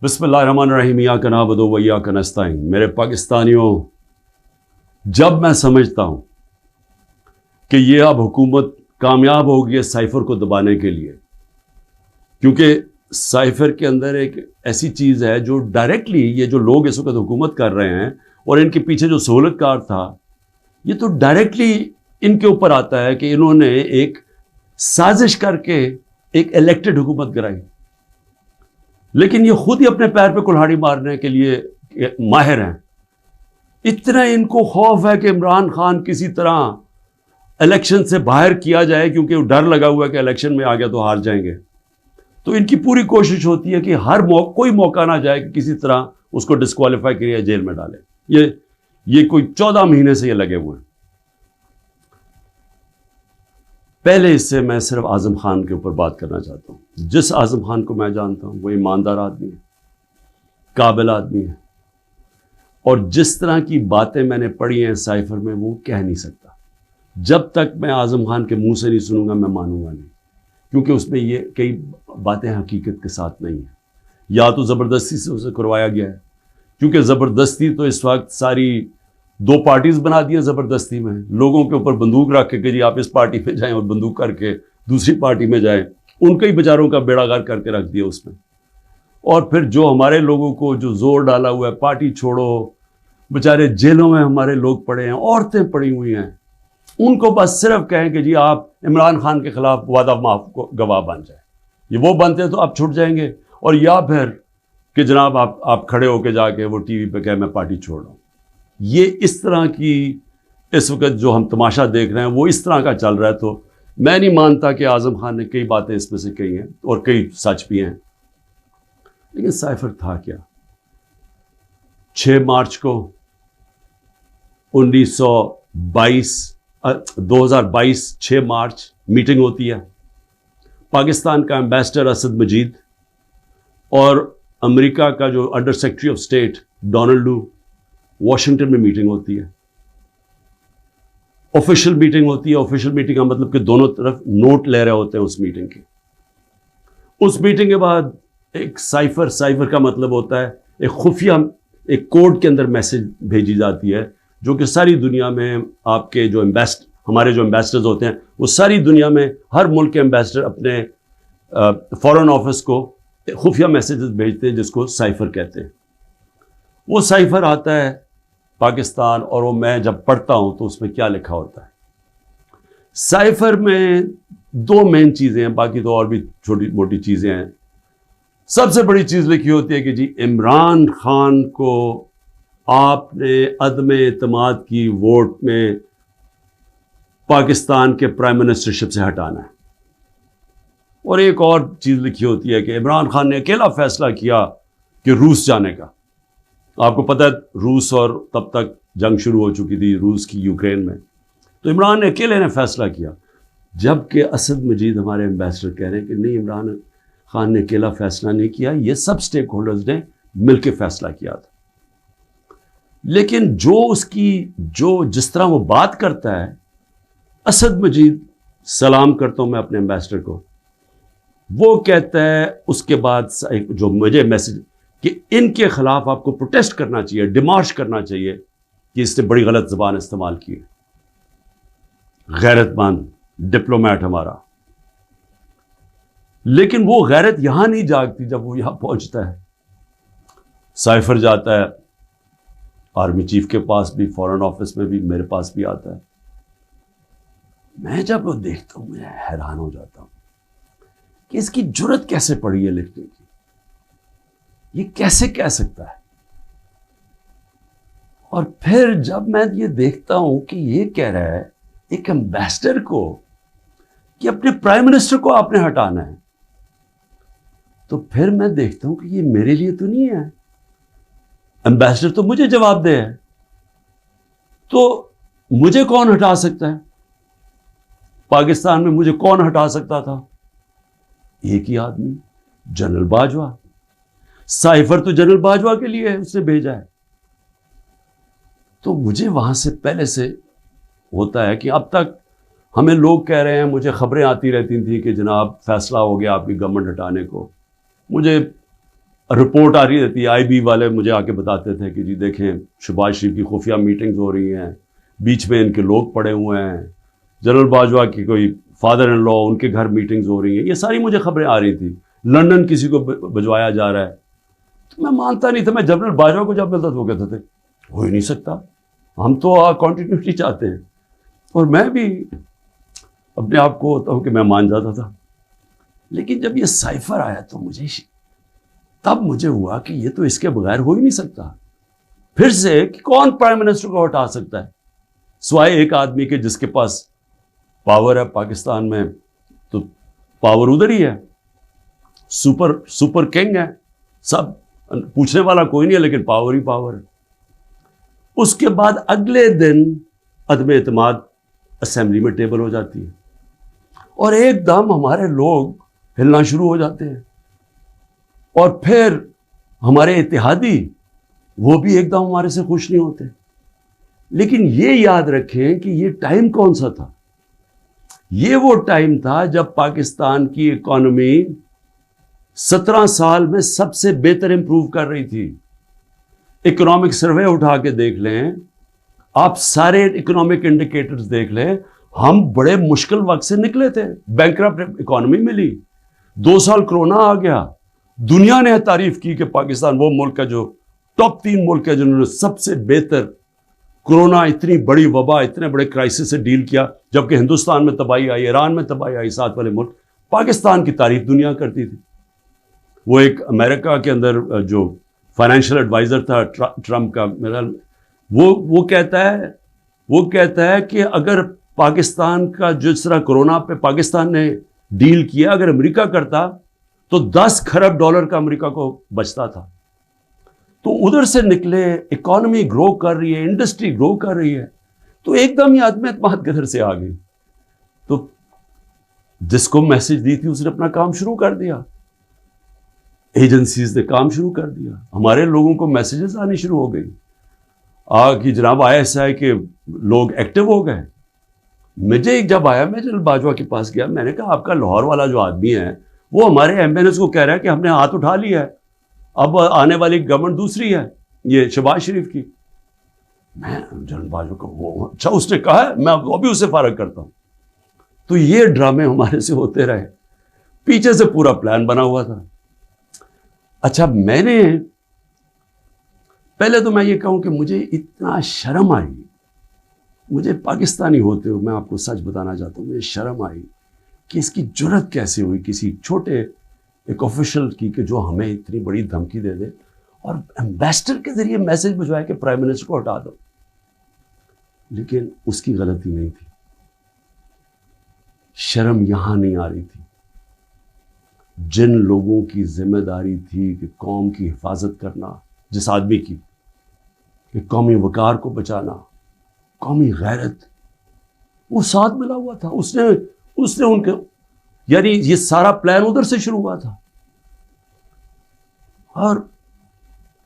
بسم اللہ الرحمن الرحیم ایاک نعبد و ایاک نستعین۔ میرے پاکستانیوں، جب میں سمجھتا ہوں کہ یہ اب حکومت کامیاب ہوگی سائفر کو دبانے کے لیے، کیونکہ سائفر کے اندر ایک ایسی چیز ہے جو ڈائریکٹلی یہ جو لوگ اس وقت حکومت کر رہے ہیں اور ان کے پیچھے جو سہولت کار تھا، یہ تو ڈائریکٹلی ان کے اوپر آتا ہے کہ انہوں نے ایک سازش کر کے ایک الیکٹڈ حکومت کرائی، لیکن یہ خود ہی اپنے پیر پہ کلہاڑی مارنے کے لیے ماہر ہیں۔ اتنا ان کو خوف ہے کہ عمران خان کسی طرح الیکشن سے باہر کیا جائے، کیونکہ ڈر لگا ہوا ہے کہ الیکشن میں آ گیا تو ہار جائیں گے، تو ان کی پوری کوشش ہوتی ہے کہ کوئی موقع نہ جائے کہ کسی طرح اس کو ڈسکوالیفائی کرے، جیل میں ڈالے۔ یہ کوئی 14 مہینے سے یہ لگے ہوئے ہیں۔ پہلے اس سے میں صرف اعظم خان کے اوپر بات کرنا چاہتا ہوں۔ جس اعظم خان کو میں جانتا ہوں وہ ایماندار آدمی ہے، قابل آدمی ہے، اور جس طرح کی باتیں میں نے پڑھی ہیں سائفر میں وہ کہہ نہیں سکتا۔ جب تک میں اعظم خان کے منہ سے نہیں سنوں گا میں مانوں گا نہیں، کیونکہ اس میں یہ کئی باتیں حقیقت کے ساتھ نہیں ہیں، یا تو زبردستی سے اسے کروایا گیا ہے، کیونکہ زبردستی تو اس وقت ساری 2 پارٹیز بنا دی ہیں۔ زبردستی میں لوگوں کے اوپر بندوق رکھ کے کہ جی آپ اس پارٹی میں جائیں، اور بندوق کر کے دوسری پارٹی میں جائیں، ان کے ہی بیچاروں کا بیڑا غرق کر کے رکھ دیا اس میں۔ اور پھر جو ہمارے لوگوں کو جو زور ڈالا ہوا ہے پارٹی چھوڑو، بیچارے جیلوں میں ہمارے لوگ پڑے ہیں، عورتیں پڑی ہوئی ہیں، ان کو بس صرف کہیں کہ جی آپ عمران خان کے خلاف وعدہ معاف گواہ بن جائیں، یہ وہ بنتے ہیں تو آپ چھٹ جائیں گے، اور یا پھر کہ جناب آپ کھڑے ہو کے جا کے وہ ٹی وی پہ کہیں میں پارٹی چھوڑ رہا ہوں۔ یہ اس طرح کی اس وقت جو ہم تماشا دیکھ رہے ہیں وہ اس طرح کا چل رہا ہے، تو میں نہیں مانتا کہ اعظم خان نے کئی باتیں اس میں سے کہی ہیں اور کئی سچ بھی ہیں، لیکن سائفر تھا کیا؟ 6 مارچ کو 2022 6 مارچ میٹنگ ہوتی ہے۔ پاکستان کا ایمبیسڈر اسد مجید اور امریکہ کا جو under secretary of state Donald Lu, Washington میں میٹنگ ہوتی ہے، آفیشیل میٹنگ ہوتی ہے۔ آفیشیل میٹنگ کا مطلب کہ دونوں طرف نوٹ لے رہے ہوتے ہیں اس میٹنگ کے۔ اس میٹنگ کے بعد ایک سائفر کا مطلب ہوتا ہے ایک خفیہ ایک کوڈ کے اندر میسج بھیجی جاتی ہے، جو کہ ساری دنیا میں آپ کے جو ہمارے جو ایمبیسڈرز ہوتے ہیں وہ ساری دنیا میں ہر ملک کے ایمبیسڈر اپنے فارن آفس کو خفیہ میسیجز بھیجتے ہیں، جس کو سائفر کہتے ہیں۔ وہ سائفر آتا ہے پاکستان، اور وہ میں جب پڑھتا ہوں تو اس میں کیا لکھا ہوتا ہے؟ سائفر میں 2 مین چیزیں ہیں، باقی تو اور بھی چھوٹی موٹی چیزیں ہیں۔ سب سے بڑی چیز لکھی ہوتی ہے کہ جی عمران خان کو آپ نے عدم اعتماد کی ووٹ میں پاکستان کے پرائم منسٹرشپ سے ہٹانا ہے۔ اور ایک اور چیز لکھی ہوتی ہے کہ عمران خان نے اکیلا فیصلہ کیا کہ روس جانے کا۔ آپ کو پتہ ہے روس، اور تب تک جنگ شروع ہو چکی تھی روس کی یوکرین میں، تو عمران نے اکیلے نے فیصلہ کیا، جبکہ اسد مجید ہمارے ایمبیسڈر کہہ رہے ہیں کہ نہیں، عمران خان نے اکیلا فیصلہ نہیں کیا، یہ سب سٹیک ہولڈرز نے مل کے فیصلہ کیا تھا۔ لیکن جس طرح وہ بات کرتا ہے، اسد مجید، سلام کرتا ہوں میں اپنے ایمبیسڈر کو، وہ کہتا ہے اس کے بعد جو مجھے میسج کہ ان کے خلاف آپ کو پروٹیسٹ کرنا چاہیے، ڈیمارش کرنا چاہیے کہ اس نے بڑی غلط زبان استعمال کی ہے۔ غیرت مند ڈپلومیٹ ہمارا، لیکن وہ غیرت یہاں نہیں جاگتی جب وہ یہاں پہنچتا ہے۔ سائفر جاتا ہے آرمی چیف کے پاس بھی، فورن آفس میں بھی، میرے پاس بھی آتا ہے۔ میں جب وہ دیکھتا ہوں میں حیران ہو جاتا ہوں کہ اس کی جرت کیسے پڑی ہے لکھنے کی، یہ کیسے کہہ سکتا ہے؟ اور پھر جب میں یہ دیکھتا ہوں کہ یہ کہہ رہا ہے ایک ایمبیسڈر کو کہ اپنے پرائم منسٹر کو آپ نے ہٹانا ہے، تو پھر میں دیکھتا ہوں کہ یہ میرے لیے تو نہیں ہے، ایمبیسڈر تو مجھے جواب دے ہے، تو مجھے کون ہٹا سکتا ہے؟ پاکستان میں مجھے کون ہٹا سکتا تھا؟ ایک ہی آدمی، جنرل باجوہ۔ سائفر تو جنرل باجوہ کے لیے ہے، اس نے بھیجا ہے۔ تو مجھے وہاں سے پہلے سے ہوتا ہے کہ اب تک ہمیں لوگ کہہ رہے ہیں، مجھے خبریں آتی رہتی تھیں کہ جناب فیصلہ ہو گیا آپ کی گورنمنٹ ہٹانے کو، مجھے رپورٹ آ رہی رہتی ہے, IB والے مجھے آ کے بتاتے تھے کہ جی دیکھیں شہباز شریف کی خفیہ میٹنگز ہو رہی ہیں, بیچ میں ان کے لوگ پڑے ہوئے ہیں, جنرل باجوہ کی کوئی فادر ان لا ان کے گھر میٹنگز ہو رہی ہیں. یہ ساری مجھے خبریں آ رہی تھیں. لنڈن کسی کو بھجوایا جا رہا ہے. تو میں مانتا نہیں تھا. میں جنرل باجوہ کو جب ملتا تو وہ کہتے تھے ہو ہی نہیں سکتا, ہم تو کنٹینیوٹی چاہتے ہیں. اور میں بھی اپنے آپ کو ہوتا ہوں کہ میں مان جاتا تھا. لیکن جب یہ سائفر آیا تو تب مجھے ہوا کہ یہ تو اس کے بغیر ہو ہی نہیں سکتا. پھر سے کہ کون پرائم منسٹر کو ہٹا سکتا ہے سوائے ایک آدمی کے جس کے پاس پاور ہے پاکستان میں, تو پاور ادھر ہی ہے, سپر کنگ ہے, سب پوچھنے والا کوئی نہیں ہے لیکن پاور ہی پاور ہے. اس کے بعد اگلے دن عدم اعتماد اسمبلی میں ٹیبل ہو جاتی ہے اور ایک دم ہمارے لوگ ہلنا شروع ہو جاتے ہیں. اور پھر ہمارے اتحادی وہ بھی ایک دم ہمارے سے خوش نہیں ہوتے. لیکن یہ یاد رکھیں کہ یہ ٹائم کون سا تھا. یہ وہ ٹائم تھا جب پاکستان کی اکانومی 17 سال میں سب سے بہتر امپروو کر رہی تھی. اکنامک سروے اٹھا کے دیکھ لیں آپ, سارے اکنامک انڈیکیٹرز دیکھ لیں, ہم بڑے مشکل وقت سے نکلے تھے. بینکرپٹ اکانومی ملی, 2 سال کرونا آ گیا. دنیا نے تعریف کی کہ پاکستان وہ ملک ہے جو ٹاپ 3 ملک ہے جنہوں نے سب سے بہتر کرونا, اتنی بڑی وبا, اتنے بڑے کرائسس سے ڈیل کیا. جبکہ ہندوستان میں تباہی آئی, ایران میں تباہی آئی, ساتھ والے ملک, پاکستان کی تعریف دنیا کرتی تھی. وہ ایک امریکہ کے اندر جو فائنینشیل ایڈوائزر تھا ٹرمپ کا, میرا وہ کہتا ہے کہ اگر پاکستان کا جس طرح کرونا پہ پاکستان نے ڈیل کیا, اگر امریکہ کرتا تو 10 کھرب ڈالر کا امریکہ کو بچتا تھا. تو ادھر سے نکلے, اکانومی گرو کر رہی ہے, انڈسٹری گرو کر رہی ہے, تو ایک دم یہ عدم اعتماد کدھر سے آ گئی. تو جس کو میسج دی تھی اس نے اپنا کام شروع کر دیا, ایجنسیز نے کام شروع کر دیا, ہمارے لوگوں کو میسیجز آنی شروع ہو گئی کہ جناب ISI کے لوگ ایکٹیو ہو گئے. مجھے جب آیا, میں جنرل باجوہ کے پاس گیا, میں نے کہا آپ کا لاہور والا جو آدمی ہے وہ ہمارے MNS کو کہہ رہا ہے کہ ہم نے ہاتھ اٹھا لیا ہے, اب آنے والی گورنمنٹ دوسری ہے, یہ شہباز شریف کی. میں جنرل باجوہ کو وہ اچھا اس نے کہا ہے, میں ابھی اسے فارغ کرتا ہوں. تو یہ ڈرامے ہمارے سے ہوتے رہے, پیچھے سے پورا پلان بنا ہوا تھا. اچھا میں نے پہلے تو میں یہ کہوں کہ مجھے اتنا شرم آئی, مجھے پاکستانی ہوتے ہوئے میں آپ کو سچ بتانا چاہتا ہوں, مجھے شرم آئی کہ اس کی جرت کیسے ہوئی کسی چھوٹے ایک آفیشل کی کہ جو ہمیں اتنی بڑی دھمکی دے دے اور ایمبیسڈر کے ذریعے میسج بھجوائے کہ پرائم منسٹر کو ہٹا دو. لیکن اس کی غلطی نہیں تھی, شرم یہاں نہیں آ رہی تھی. جن لوگوں کی ذمہ داری تھی کہ قوم کی حفاظت کرنا, جس آدمی کی کہ قومی وقار کو بچانا, قومی غیرت, وہ ساتھ ملا ہوا تھا. اس نے ان کے, یعنی یہ سارا پلان ادھر سے شروع ہوا تھا. اور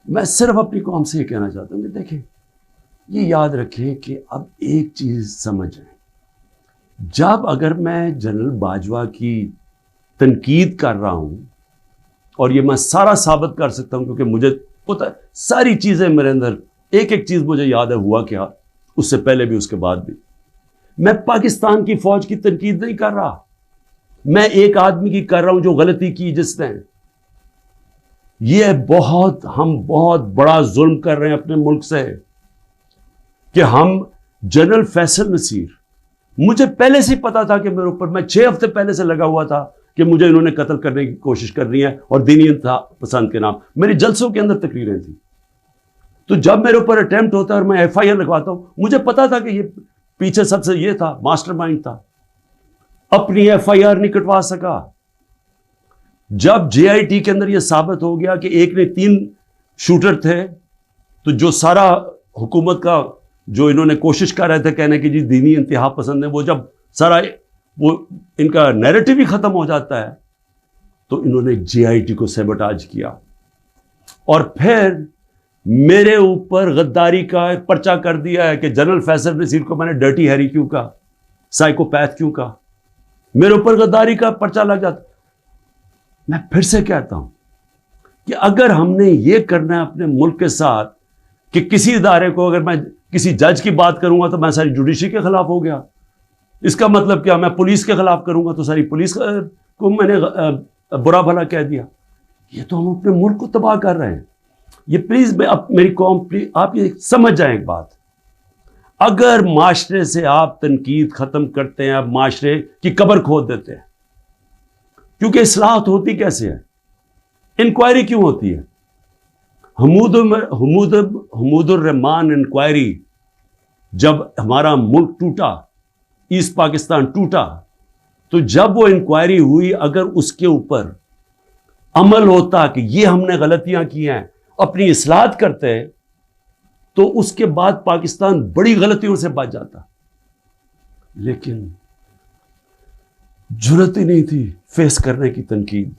میں صرف اپنی قوم سے یہ کہنا چاہتا ہوں کہ دیکھیں, یہ یاد رکھیں کہ اب ایک چیز سمجھیں, جب اگر میں جنرل باجوہ کی تنقید کر رہا ہوں, اور یہ میں سارا ثابت کر سکتا ہوں کیونکہ مجھے پتہ ہے ساری چیزیں میرے اندر, ایک ایک چیز مجھے یاد ہے ہوا کیا, اس سے پہلے بھی اس کے بعد بھی. میں پاکستان کی فوج کی تنقید نہیں کر رہا, میں ایک آدمی کی کر رہا ہوں جو غلطی کی جس نے. یہ ہم بہت بڑا ظلم کر رہے ہیں اپنے ملک سے کہ ہم جنرل فیصل نصیر, مجھے پہلے سے پتا تھا کہ میرے اوپر, میں 6 ہفتے پہلے سے لگا ہوا تھا کہ مجھے انہوں نے قتل کرنے کی کوشش کر رہی ہے اور دینی انتہا پسند کے نام, میری جلسوں کے اندر تقریریں تھیں. تو جب میرے اوپر اٹیمپٹ ہوتا ہے اور میں FIR لگواتا ہوں, مجھے پتا تھا کہ یہ پیچھے سب سے یہ تھا, ماسٹر مائنڈ تھا. اپنی FIR نہیں کٹوا سکا. جب JIT کے اندر یہ ثابت ہو گیا کہ ایک نے 3 شوٹر تھے, تو جو سارا حکومت کا جو انہوں نے کوشش کر رہے تھے کہنے کی جی دینی انتہا پسند ہے, وہ جب سارا وہ ان کا نیریٹو ہی ختم ہو جاتا ہے, تو انہوں نے JIT کو سیبوٹاج کیا. اور پھر میرے اوپر غداری کا پرچہ کر دیا ہے کہ جنرل فیصل نصیر کو میں نے ڈرٹی ہیری کیوں کہا, سائیکوپیتھ کیوں کہا, میرے اوپر غداری کا پرچہ لگ جاتا. میں پھر سے کہتا ہوں کہ اگر ہم نے یہ کرنا ہے اپنے ملک کے ساتھ کہ کسی ادارے کو اگر میں کسی جج کی بات کروں گا تو میں ساری جوڈیشری کے خلاف ہو گیا، اس کا مطلب کیا؟ میں پولیس کے خلاف کروں گا تو ساری پولیس کو میں نے برا بھلا کہہ دیا. یہ تو ہم اپنے ملک کو تباہ کر رہے ہیں. یہ پلیز میری قوم آپ یہ سمجھ جائیں ایک بات، اگر معاشرے سے آپ تنقید ختم کرتے ہیں، آپ معاشرے کی قبر کھود دیتے ہیں. کیونکہ اصلاحات ہوتی کیسے ہے؟ انکوائری کیوں ہوتی ہے؟ حمود الرحمان انکوائری، جب ہمارا ملک ٹوٹا، ایسٹ پاکستان ٹوٹا، تو جب وہ انکوائری ہوئی، اگر اس کے اوپر عمل ہوتا کہ یہ ہم نے غلطیاں کی ہیں، اپنی اصلاحات کرتے، تو اس کے بعد پاکستان بڑی غلطیوں سے بچ جاتا. لیکن جرات ہی نہیں تھی فیس کرنے کی تنقید.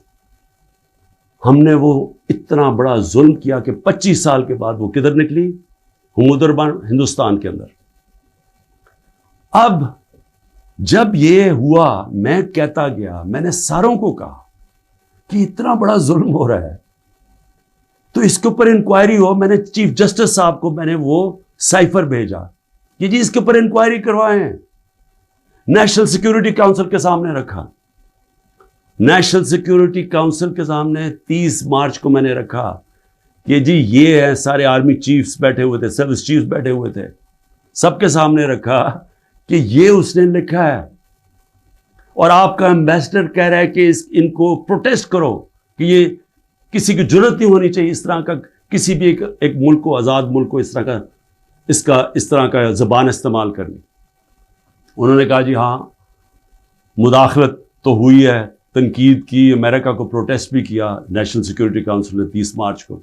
ہم نے وہ اتنا بڑا ظلم کیا کہ 25 سال کے بعد وہ کدھر نکلی؟ حمود الرحمان ہندوستان کے اندر. اب جب یہ ہوا، میں کہتا گیا، میں نے ساروں کو کہا کہ اتنا بڑا ظلم ہو رہا ہے تو اس کے اوپر انکوائری ہو. میں نے چیف جسٹس صاحب کو میں نے وہ سائفر بھیجا کہ جی اس کے اوپر انکوائری کروائیں. نیشنل سیکیورٹی کاؤنسل کے سامنے رکھا. نیشنل سیکیورٹی کاؤنسل کے سامنے 30 مارچ کو میں نے رکھا کہ جی یہ ہے، سارے آرمی چیفز بیٹھے ہوئے تھے، سروس چیفز بیٹھے ہوئے تھے، سب کے سامنے رکھا کہ یہ اس نے لکھا ہے اور آپ کا ایمبیسڈر کہہ رہا ہے کہ ان کو پروٹیسٹ کرو کہ یہ کسی کی جرات نہیں ہونی چاہیے اس طرح کا، کسی بھی ایک ملک کو، آزاد ملک کو اس طرح کا زبان استعمال کرنی. انہوں نے کہا جی ہاں مداخلت تو ہوئی ہے، تنقید کی، امریکہ کو پروٹیسٹ بھی کیا نیشنل سیکیورٹی کاؤنسل نے 30 مارچ کو.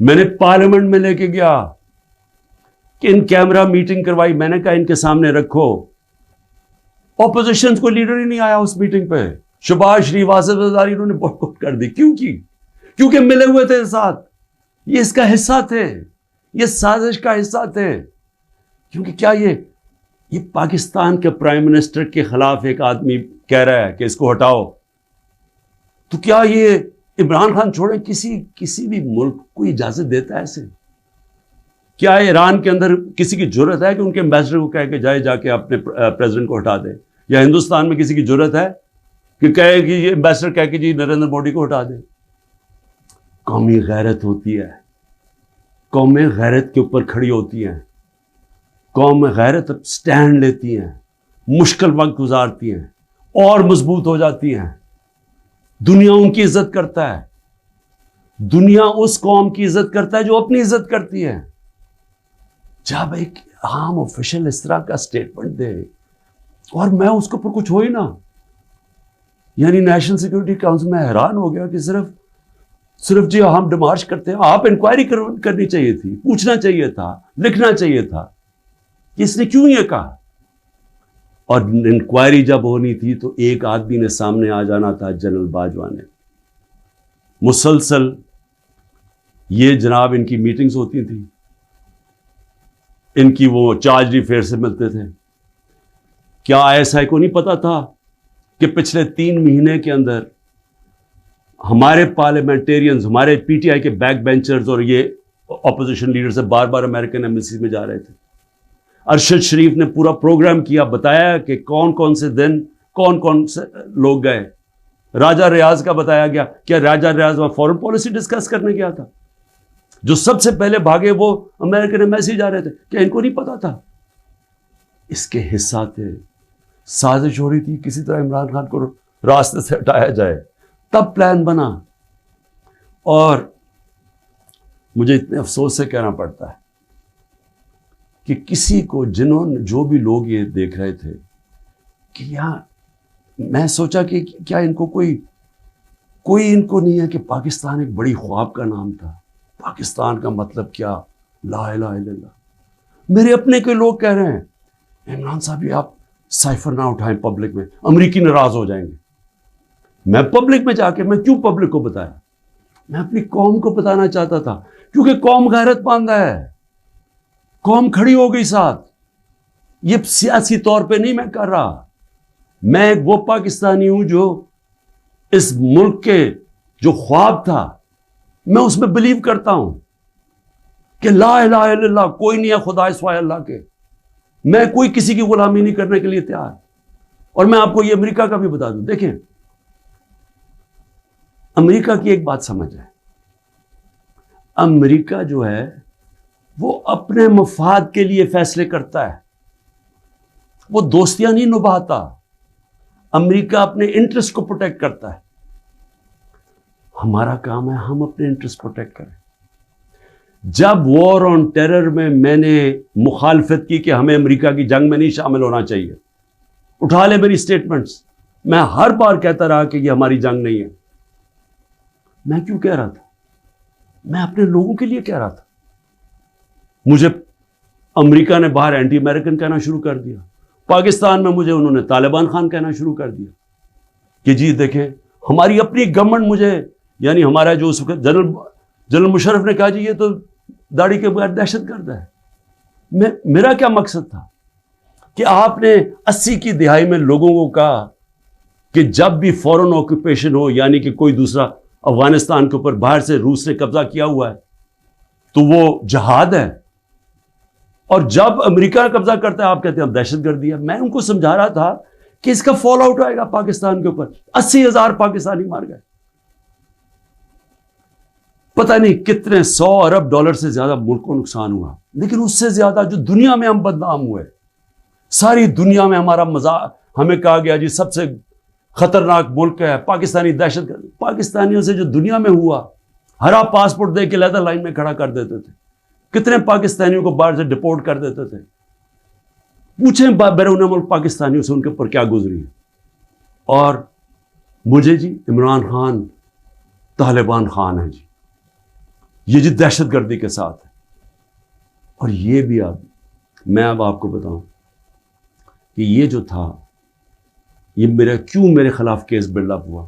میں نے پارلیمنٹ میں لے کے گیا کہ ان کیمرہ میٹنگ کروائی. میں نے کہا ان کے سامنے رکھو. اپوزیشن کو لیڈر ہی نہیں آیا اس میٹنگ پہ. شہباز شریف، آصف زرداری، انہوں نے بائیکاٹ کر دی. کیوں کی؟ کیونکہ ملے ہوئے تھے ساتھ، یہ اس کا حصہ تھے، یہ سازش کا حصہ تھے. کیونکہ کیا یہ پاکستان کے پرائم منسٹر کے خلاف ایک آدمی کہہ رہا ہے کہ اس کو ہٹاؤ، تو کیا یہ عمران خان چھوڑیں کسی بھی ملک کو اجازت دیتا ہے ایسے؟ کیا ایران کے اندر کسی کی جرت ہے کہ ان کے ایمبیسڈر کو کہے کہ جا کے اپنے پریزیڈنٹ کو ہٹا دے؟ یا ہندوستان میں کسی کی جرت ہے کہ کہے کہ یہ ایمبیسڈر کہہ کے جی نریندر مودی کو ہٹا دے؟ قومی غیرت ہوتی ہے، قومیں غیرت کے اوپر کھڑی ہوتی ہیں، قوم غیرت سٹینڈ لیتی ہیں، مشکل وقت گزارتی ہیں اور مضبوط ہو جاتی ہیں. دنیا ان کی عزت کرتا ہے، دنیا اس قوم کی عزت کرتا ہے جو اپنی عزت کرتی ہے. جب ایک عام آفیشل اس طرح کا سٹیٹمنٹ دے اور میں اس کے اوپر کچھ ہو ہی نہ، یعنی نیشنل سیکیورٹی کاؤنسل میں حیران ہو گیا کہ صرف جی ہم ڈیمارش کرتے ہیں. آپ انکوائری کرنی چاہیے تھی، پوچھنا چاہیے تھا، لکھنا چاہیے تھا کہ اس نے کیوں یہ کہا. اور انکوائری جب ہونی تھی تو ایک آدمی نے سامنے آ جانا تھا، جنرل باجوہ نے. مسلسل یہ جناب ان کی میٹنگز ہوتی تھیں، ان کی وہ چارج افیئر سے ملتے تھے. کیا ایسا کو نہیں پتا تھا کہ پچھلے 3 مہینے کے اندر ہمارے پارلیمنٹیرینز، ہمارے پی ٹی آئی کے بیک بینچرز اور یہ اپوزیشن لیڈر سے بار بار امریکن ایمبیسی میں جا رہے تھے. ارشد شریف نے پورا پروگرام کیا، بتایا کہ کون سے دن کون سے لوگ گئے. راجہ ریاض کا بتایا گیا. کیا راجہ ریاض وہاں فورن پالیسی ڈسکس کرنے گیا تھا؟ جو سب سے پہلے بھاگے وہ امریکن ایمبیسی جا رہے تھے. کیا ان کو نہیں پتا تھا؟ اس کے حصہ تھے. سازش ہو رہی تھی کسی طرح عمران خان کو راستے سے ہٹایا جائے، تب پلان بنا. اور مجھے اتنے افسوس سے کہنا پڑتا ہے کہ کسی کو جو بھی لوگ یہ دیکھ رہے تھے کہ میں سوچا کہ کیا ان کو کوئی ان کو نہیں ہے کہ پاکستان ایک بڑی خواب کا نام تھا. پاکستان کا مطلب کیا؟ لا الہ الا اللہ. میرے اپنے کے لوگ کہہ رہے ہیں عمران صاحب یہ آپ سائفر نہ اٹھائیں پبلک میں، امریکی ناراض ہو جائیں گے. میں پبلک میں جا کے میں کیوں پبلک کو بتایا؟ میں اپنی قوم کو بتانا چاہتا تھا، کیونکہ قوم غیرت مند ہے، قوم کھڑی ہو گئی ساتھ. یہ سیاسی طور پہ نہیں میں کر رہا، میں ایک وہ پاکستانی ہوں جو اس ملک کے جو خواب تھا میں اس میں بلیو کرتا ہوں کہ لا الہ الا اللہ، کوئی نہیں ہے خدا سوائے اللہ کے، میں کوئی کسی کی غلامی نہیں کرنے کے لیے تیار۔ اور میں آپ کو یہ امریکہ کا بھی بتا دوں، دیکھیں امریکہ کی ایک بات سمجھ ہے، امریکہ جو ہے وہ اپنے مفاد کے لیے فیصلے کرتا ہے، وہ دوستیاں نہیں نبھاتا، امریکہ اپنے انٹرسٹ کو پروٹیکٹ کرتا ہے۔ ہمارا کام ہے ہم اپنے انٹرسٹ پروٹیکٹ کریں۔ جب وار آن ٹیرر میں نے مخالفت کی کہ ہمیں امریکہ کی جنگ میں نہیں شامل ہونا چاہیے، اٹھا لے میری سٹیٹمنٹس، میں ہر بار کہتا رہا کہ یہ ہماری جنگ نہیں ہے۔ میں کیوں کہہ رہا تھا؟ میں اپنے لوگوں کے لیے کہہ رہا تھا۔ مجھے امریکہ نے باہر اینٹی امریکن کہنا شروع کر دیا، پاکستان میں مجھے انہوں نے طالبان خان کہنا شروع کر دیا کہ جی دیکھیں ہماری اپنی گورنمنٹ مجھے، یعنی ہمارا جو اس وقت جنرل مشرف نے کہا جی یہ تو داڑھی کے بغیر دہشت گرد ہے۔ میرا کیا مقصد تھا کہ آپ نے 80 کی دہائی میں لوگوں کو کہا کہ جب بھی فورن آکوپیشن ہو، یعنی کہ کوئی دوسرا افغانستان کے اوپر باہر سے روس نے قبضہ کیا ہوا ہے تو وہ جہاد ہے، اور جب امریکہ قبضہ کرتا ہے آپ کہتے ہیں دہشت گردی ہے۔ میں ان کو سمجھا رہا تھا کہ اس کا فال آؤٹ آئے گا پاکستان کے اوپر، 80,000 پاکستانی مار گئے، پتہ نہیں کتنے 100 ارب ڈالر سے زیادہ ملک کو نقصان ہوا، لیکن اس سے زیادہ جو دنیا میں ہم بدنام ہوئے، ساری دنیا میں ہمارا مذاق، ہمیں کہا گیا جی سب سے خطرناک ملک ہے پاکستانی دہشت گرد۔ پاکستانیوں سے جو دنیا میں ہوا، ہرا پاسپورٹ دے کے لیدر لائن میں کھڑا کر دیتے تھے، کتنے پاکستانیوں کو باہر سے ڈپورٹ کر دیتے تھے۔ پوچھیں بیرون ملک پاکستانیوں سے ان کے اوپر کیا گزری ہے۔ اور مجھے جی عمران خان طالبان خان ہے جی، یہ جی دہشت گردی کے ساتھ ہے۔ اور یہ بھی میں اب آپ کو بتاؤں کہ یہ جو تھا یہ کیوں میرے خلاف کیس بلڈ اپ ہوا۔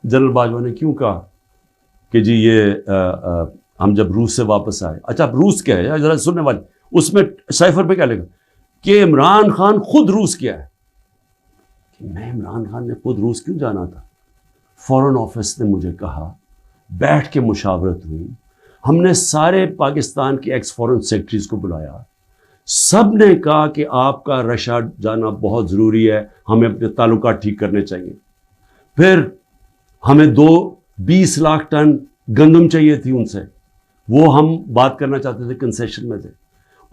جنرل باجوہ نے کیوں کہا کہ جی یہ ہم جب روس سے واپس آئے، اچھا اب روس کیا ہے ذرا سننے والے، اس میں سائفر پہ کیا لکھا کہ عمران خان خود روس کیا ہے۔ میں عمران خان نے خود روس کیوں جانا تھا؟ فورن آفس نے مجھے کہا، بیٹھ کے مشاورت ہوئی، ہم نے سارے پاکستان کے ایکس فورن سیکرٹریز کو بلایا، سب نے کہا کہ آپ کا رشیا جانا بہت ضروری ہے، ہمیں اپنے تعلقات ٹھیک کرنے چاہیے۔ پھر ہمیں 20 لاکھ ٹن گندم چاہیے تھی ان سے، وہ ہم بات کرنا چاہتے تھے، کنسیشن میں تھے۔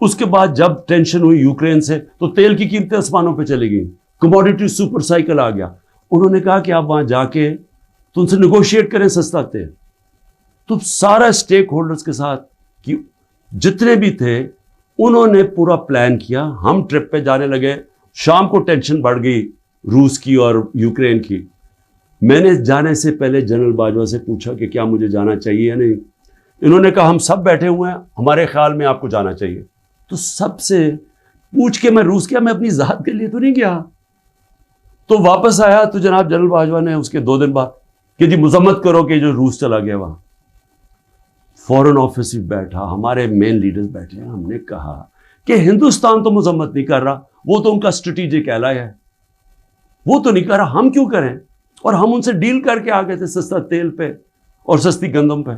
اس کے بعد جب ٹینشن ہوئی یوکرین سے تو تیل کی قیمتیں آسمانوں پہ چلی گئیں، کموڈیٹی سپر سائیکل آ گیا۔ انہوں نے کہا کہ آپ وہاں جا کے تو ان سے نیگوشیٹ کریں سستا تیل۔ تو سارا سٹیک ہولڈرز کے ساتھ کہ جتنے بھی تھے انہوں نے پورا پلان کیا، ہم ٹرپ پہ جانے لگے۔ شام کو ٹینشن بڑھ گئی روس کی اور یوکرین کی۔ میں نے جانے سے پہلے جنرل باجوہ سے پوچھا کہ کیا مجھے جانا چاہیے یا نہیں۔ انہوں نے کہا ہم سب بیٹھے ہوئے ہیں، ہمارے خیال میں آپ کو جانا چاہیے۔ تو سب سے پوچھ کے میں روس گیا، میں اپنی ذات کے لیے تو نہیں گیا۔ تو واپس آیا تو جناب جنرل باجوہ نے اس کے 2 دن بعد کہ جی مذمت کرو کہ جو روس چلا گیا وہاں۔ فورن آفس بھی بیٹھا، ہمارے مین لیڈرز بیٹھے ہیں، ہم نے کہا کہ ہندوستان تو مذمت نہیں کر رہا، وہ تو ان کا اسٹریٹجک ایلائی ہے، وہ تو نہیں کر رہا، ہم کیوں کریں؟ اور ہم ان سے ڈیل کر کے آ گئے تھے سستا تیل پہ اور سستی گندم پہ۔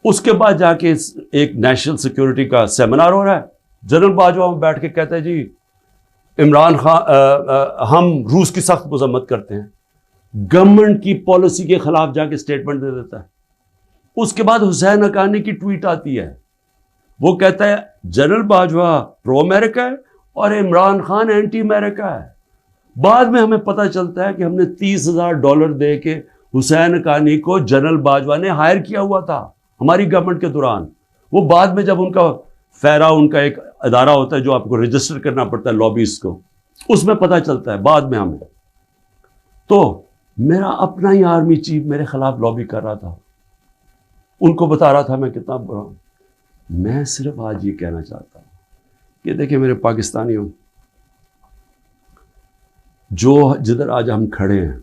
اس کے بعد جا کے ایک نیشنل سیکیورٹی کا سیمینار ہو رہا ہے، جنرل باجوہ بیٹھ کے کہتا ہے جی عمران خان ہم روس کی سخت مذمت کرتے ہیں، گورنمنٹ کی پالیسی کے خلاف جا کے سٹیٹمنٹ دے دیتا ہے۔ اس کے بعد حسین حقانی کی ٹویٹ آتی ہے، وہ کہتا ہے جنرل باجوہ پرو امریکہ ہے اور عمران خان اینٹی امریکہ ہے۔ بعد میں ہمیں پتہ چلتا ہے کہ ہم نے $30,000 دے کے حسین حقانی کو جنرل باجوہ نے ہائر کیا ہوا تھا ہماری گورنمنٹ کے دوران۔ وہ بعد میں جب ان کا فیرا، ان کا ایک ادارہ ہوتا ہے جو آپ کو رجسٹر کرنا پڑتا ہے لابیز کو، اس میں پتہ چلتا ہے بعد میں ہمیں۔ تو میرا اپنا ہی آرمی چیف میرے خلاف لابی کر رہا تھا، ان کو بتا رہا تھا میں کتنا برا ہوں۔ میں صرف آج یہ کہنا چاہتا ہوں کہ دیکھیں میرے پاکستانیوں، جو جدھر آج ہم کھڑے ہیں،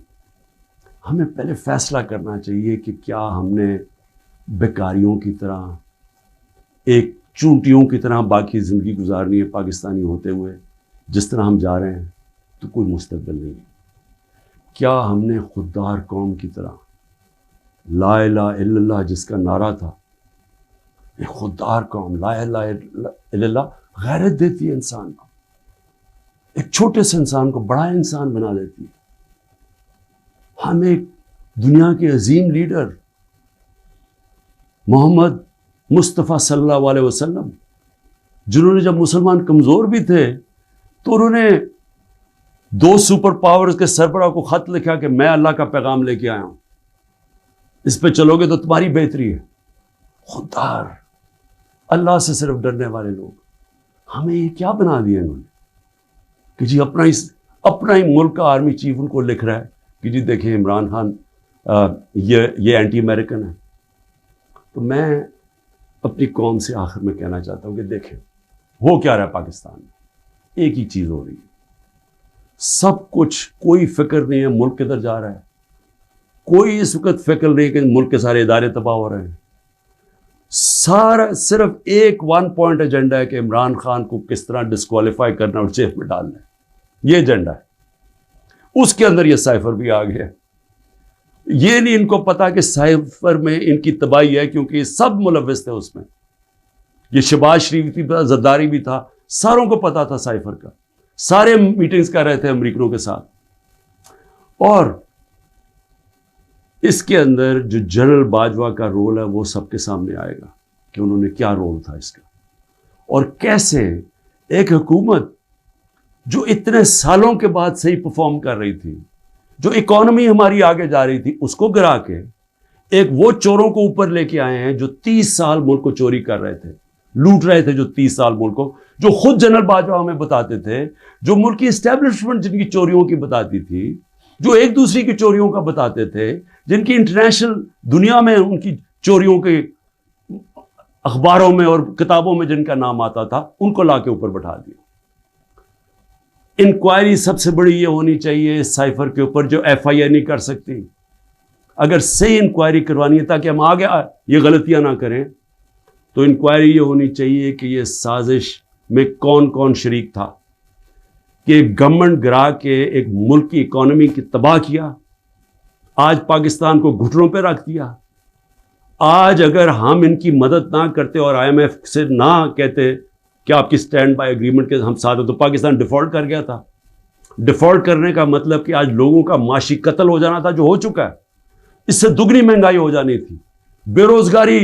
ہمیں پہلے فیصلہ کرنا چاہیے کہ کیا ہم نے بیکاریوں کی طرح، ایک چونٹیوں کی طرح باقی زندگی گزارنی ہے پاکستانی ہوتے ہوئے؟ جس طرح ہم جا رہے ہیں تو کوئی مستقبل نہیں ہے۔ کیا ہم نے خوددار قوم کی طرح لا الہ الا اللہ جس کا نعرہ تھا، ایک خوددار قوم، لا الہ الا اللہ غیرت دیتی ہے انسان کو، ایک چھوٹے سے انسان کو بڑا انسان بنا دیتی ہے۔ ہم ایک دنیا کے عظیم لیڈر محمد مصطفیٰ صلی اللہ علیہ وسلم، جنہوں نے جب مسلمان کمزور بھی تھے تو انہوں نے 2 سپر پاورز کے سربراہ کو خط لکھا کہ میں اللہ کا پیغام لے کے آیا ہوں، اس پہ چلو گے تو تمہاری بہتری ہے۔ خوددار، اللہ سے صرف ڈرنے والے لوگ، ہمیں یہ کیا بنا دیا انہوں نے کہ جی اپنا ہی ملک کا آرمی چیف ان کو لکھ رہا ہے کہ جی دیکھیں عمران خان یہ اینٹی امریکن ہے۔ تو میں اپنی قوم سے آخر میں کہنا چاہتا ہوں کہ دیکھیں ہو کیا رہا ہے پاکستان میں، ایک ہی چیز ہو رہی ہے، سب کچھ، کوئی فکر نہیں ہے ملک کدھر جا رہا ہے، کوئی اس وقت فکر نہیں کہ ملک کے سارے ادارے تباہ ہو رہے ہیں، سارا صرف ایک 1 پوائنٹ ایجنڈا ہے کہ عمران خان کو کس طرح ڈسکوالیفائی کرنا اور جیل میں ڈالنا ہے، یہ ایجنڈا ہے۔ اس کے اندر یہ سائفر بھی آ گیا، یہ نہیں ان کو پتا کہ سائفر میں ان کی تباہی ہے، کیونکہ یہ سب ملوث تھے اس میں، یہ شہباز شریف بھی تھا، زرداری بھی تھا، ساروں کو پتا تھا سائفر کا، سارے میٹنگز کر رہے تھے امریکنوں کے ساتھ۔ اور اس کے اندر جو جنرل باجوہ کا رول ہے وہ سب کے سامنے آئے گا کہ انہوں نے کیا رول تھا اس کا، اور کیسے ایک حکومت جو اتنے سالوں کے بعد صحیح پرفارم کر رہی تھی، جو اکانومی ہماری آگے جا رہی تھی، اس کو گرا کے ایک وہ چوروں کو اوپر لے کے آئے ہیں جو 30 سال ملک کو چوری کر رہے تھے، لوٹ رہے تھے، جو 30 سال ملک کو، جو خود جنرل باجوہ ہمیں بتاتے تھے، جو ملک کی اسٹیبلشمنٹ جن کی چوریوں کی بتاتی تھی، جو ایک دوسری کی چوریوں کا بتاتے تھے، جن کی انٹرنیشنل دنیا میں ان کی چوریوں کے اخباروں میں اور کتابوں میں جن کا نام آتا تھا، ان کو لا کے اوپر بٹھا دیا۔ انکوائری سب سے بڑی یہ ہونی چاہیے سائفر کے اوپر، جو ایف آئی اے نہیں کر سکتی، اگر صحیح انکوائری کروانی ہے تاکہ ہم آگے یہ غلطیاں نہ کریں، تو انکوائری یہ ہونی چاہیے کہ یہ سازش میں کون کون شریک تھا کہ گورنمنٹ گرا کے ایک ملک کی اکانومی کی تباہ کیا، آج پاکستان کو گھٹنوں پہ رکھ دیا۔ آج اگر ہم ان کی مدد نہ کرتے اور آئی ایم ایف سے نہ کہتے کہ آپ کی سٹینڈ بائی ایگریمنٹ کے ہم ساتھ ہیں، تو پاکستان ڈیفالٹ کر گیا تھا۔ ڈیفالٹ کرنے کا مطلب کہ آج لوگوں کا معاشی قتل ہو جانا تھا، جو ہو چکا ہے، اس سے دگنی مہنگائی ہو جانی تھی، بے روزگاری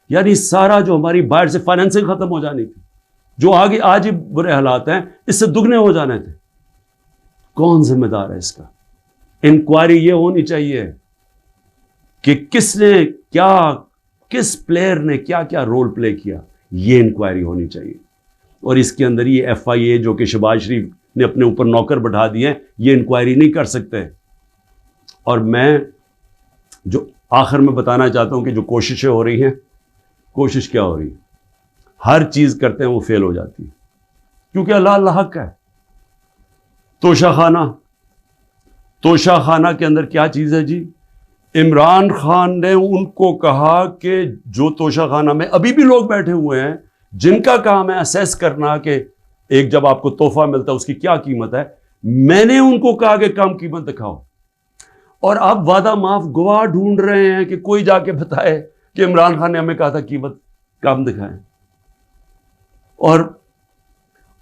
یعنی سارا جو ہماری باہر سے فائنینسنگ ختم ہو جانی تھی، جو آگے آج ہی برے حالات ہیں، اس سے دگنے ہو جانے تھے۔ کون ذمہ دار ہے اس کا؟ انکوائری یہ ہونی چاہیے کہ کس نے کیا، کس پلیئر نے کیا کیا رول پلے کیا، یہ انکوائری ہونی چاہیے۔ اور اس کے اندر یہ ایف آئی اے جو کہ شہباز شریف نے اپنے اوپر نوکر بٹھا دیے ہیں، یہ انکوائری نہیں کر سکتے۔ اور میں جو آخر میں بتانا چاہتا ہوں کہ جو کوششیں ہو رہی ہیں، کوشش کیا ہو رہی ہے؟ ہر چیز کرتے ہیں وہ فیل ہو جاتی ہے، کیونکہ اللہ حق ہے۔ توشہ خانہ کے اندر کیا چیز ہے جی؟ عمران خان نے ان کو کہا کہ جو توشہ خانہ میں ابھی بھی لوگ بیٹھے ہوئے ہیں، جن کا کام ہے اسیس کرنا کہ ایک جب آپ کو تحفہ ملتا ہے اس کی کیا قیمت ہے، میں نے ان کو کہا کہ کم قیمت دکھاؤ، اور اب وعدہ معاف گواہ ڈھونڈ رہے ہیں کہ کوئی جا کے بتائے کہ عمران خان نے ہمیں کہا تھا قیمت کم دکھائیں۔ اور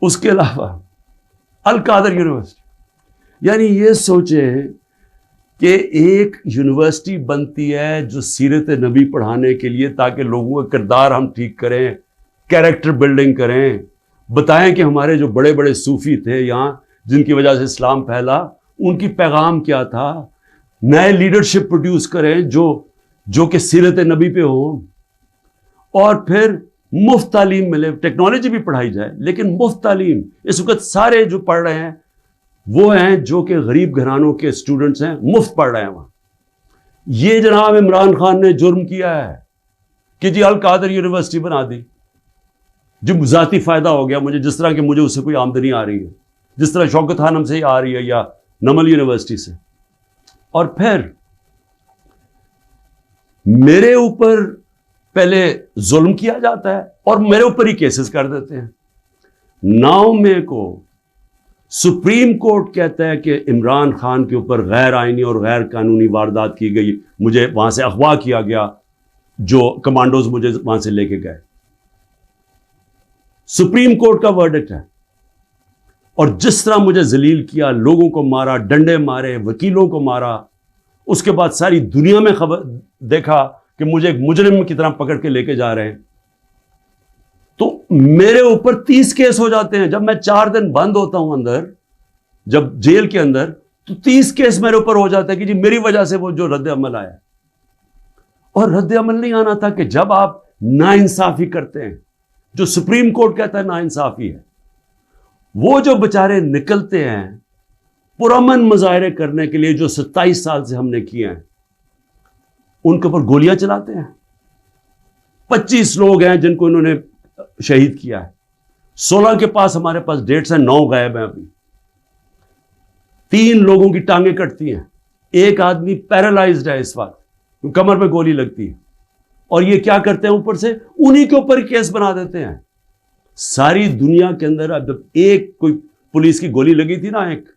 اس کے علاوہ القادر یونیورسٹی، یعنی یہ سوچیں کہ ایک یونیورسٹی بنتی ہے جو سیرت نبی پڑھانے کے لیے، تاکہ لوگوں کا کردار ہم ٹھیک کریں، کیریکٹر بلڈنگ کریں، بتائیں کہ ہمارے جو بڑے بڑے صوفی تھے یہاں، جن کی وجہ سے اسلام پھیلا، ان کی پیغام کیا تھا، نئے لیڈرشپ پروڈیوس کریں جو کہ سیرت نبی پہ ہوں، اور پھر مفت تعلیم ملے، ٹیکنالوجی بھی پڑھائی جائے لیکن مفت تعلیم۔ اس وقت سارے جو پڑھ رہے ہیں وہ ہیں جو کہ غریب گھرانوں کے اسٹوڈنٹس ہیں، مفت پڑھ رہے ہیں وہاں۔ یہ جناب عمران خان نے جرم کیا ہے کہ جی القادر یونیورسٹی بنا دی، جو ذاتی فائدہ ہو گیا مجھے، جس طرح کہ مجھے اس سے کوئی آمدنی آ رہی ہے، جس طرح شوکت خانم سے ہی آ رہی ہے یا نمل یونیورسٹی سے۔ اور پھر میرے اوپر پہلے ظلم کیا جاتا ہے اور میرے اوپر ہی کیسز کر دیتے ہیں۔ 9 مئی کو سپریم کورٹ کہتا ہے کہ عمران خان کے اوپر غیر آئینی اور غیر قانونی واردات کی گئی، مجھے وہاں سے اغوا کیا گیا، جو کمانڈوز مجھے وہاں سے لے کے گئے. سپریم کورٹ کا ورڈکٹ ہے. اور جس طرح مجھے ذلیل کیا، لوگوں کو مارا، ڈنڈے مارے، وکیلوں کو مارا، اس کے بعد ساری دنیا میں خبر دیکھا کہ مجھے ایک مجرم کی طرح پکڑ کے لے کے جا رہے ہیں. تو میرے اوپر 30 کیس ہو جاتے ہیں. جب میں 4 دن بند ہوتا ہوں اندر، جب جیل کے اندر، تو 30 کیس میرے اوپر ہو جاتا ہے کہ جی میری وجہ سے وہ جو رد عمل آیا. اور رد عمل نہیں آنا تھا کہ جب آپ ناانصافی کرتے ہیں، جو سپریم کورٹ کہتا ہے ناانصافی ہے، وہ جو بچارے نکلتے ہیں پرامن مظاہرے کرنے کے لیے، جو 27 سال سے ہم نے کیے ہیں، ان کے اوپر گولیاں چلاتے ہیں. 25 لوگ ہیں جن کو انہوں نے شہید کیا ہے. 16 کے پاس ہمارے پاس ڈیٹس ہیں، 9 غائب ہیں ابھی. 3 لوگوں کی ٹانگیں کٹتی ہیں. ایک آدمی پیرالائزڈ ہے اس وقت، کمر پہ گولی لگتی ہے. اور یہ کیا کرتے ہیں، اوپر سے انہی کے اوپر کیس بنا دیتے ہیں. ساری دنیا کے اندر اب جب ایک کوئی پولیس کی گولی لگی تھی نا، ایک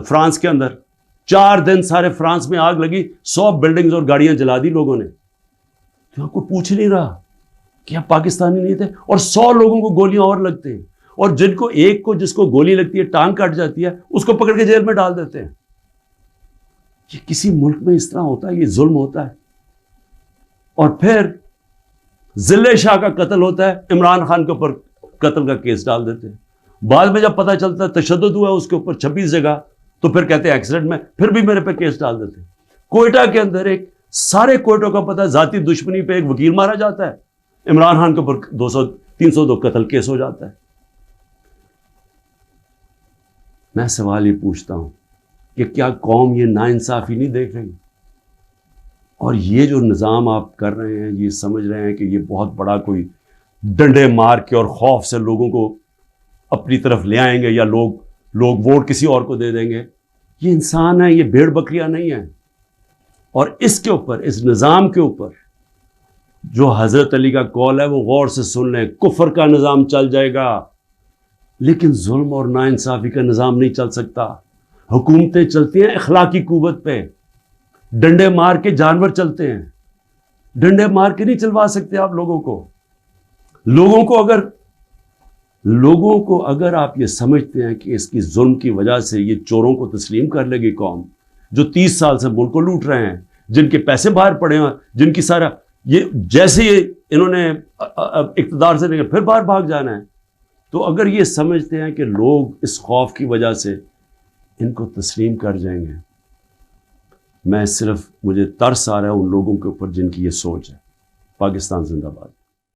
فرانس کے اندر، 4 دن سارے فرانس میں آگ لگی، 100 بلڈنگز اور گاڑیاں جلا دی لوگوں نے. تو آپ کو پوچھ نہیں رہا کہ آپ پاکستانی نہیں تھے. اور 100 لوگوں کو گولیاں اور لگتے ہیں، اور جن کو ایک کو جس کو گولی لگتی ہے، ٹانگ کٹ جاتی ہے، اس کو پکڑ کے جیل میں ڈال دیتے ہیں. یہ کسی ملک میں اس طرح ہوتا ہے؟ یہ ظلم ہوتا ہے. اور پھر ضلع شاہ کا قتل ہوتا ہے، عمران خان کے اوپر قتل کا کیس ڈال دیتے ہیں. بعد میں جب پتہ چلتا ہے تشدد ہوا اس کے اوپر 26 جگہ، تو پھر کہتے ہیں ایکسیڈنٹ میں، پھر بھی میرے پہ کیس ڈال دیتے ہیں. کوئٹہ کے اندر ایک سارے کوئٹوں کا پتہ ہے، ذاتی دشمنی پہ ایک وکیل مارا جاتا ہے، عمران خان کے اوپر 302 قتل کیس ہو جاتا ہے. میں سوال یہ پوچھتا ہوں کہ کیا قوم یہ ناانصافی نہیں دیکھ رہی؟ اور یہ جو نظام آپ کر رہے ہیں، یہ سمجھ رہے ہیں کہ یہ بہت بڑا کوئی ڈنڈے مار کے اور خوف سے لوگوں کو اپنی طرف لے آئیں گے، یا لوگ ووٹ کسی اور کو دے دیں گے. یہ انسان ہے، یہ بھیڑ بکریاں نہیں ہیں. اور اس کے اوپر، اس نظام کے اوپر جو حضرت علی کا قول ہے وہ غور سے سن لیں. کفر کا نظام چل جائے گا، لیکن ظلم اور ناانصافی کا نظام نہیں چل سکتا. حکومتیں چلتی ہیں اخلاقی قوت پہ. ڈنڈے مار کے جانور چلتے ہیں، ڈنڈے مار کے نہیں چلوا سکتے آپ لوگوں کو. لوگوں کو اگر آپ یہ سمجھتے ہیں کہ اس کی ظلم کی وجہ سے یہ چوروں کو تسلیم کر لے گی قوم، جو 30 سال سے ملک کو لوٹ رہے ہیں، جن کے پیسے باہر پڑے ہیں، جن کی سارا یہ جیسے انہوں نے اقتدار سے لے کے پھر باہر بھاگ جانا ہے، تو اگر یہ سمجھتے ہیں کہ لوگ اس خوف کی وجہ سے ان کو تسلیم کر جائیں گے، مجھے ترس آ رہا ہے ان لوگوں کے اوپر جن کی یہ سوچ ہے. پاکستان زندہ باد.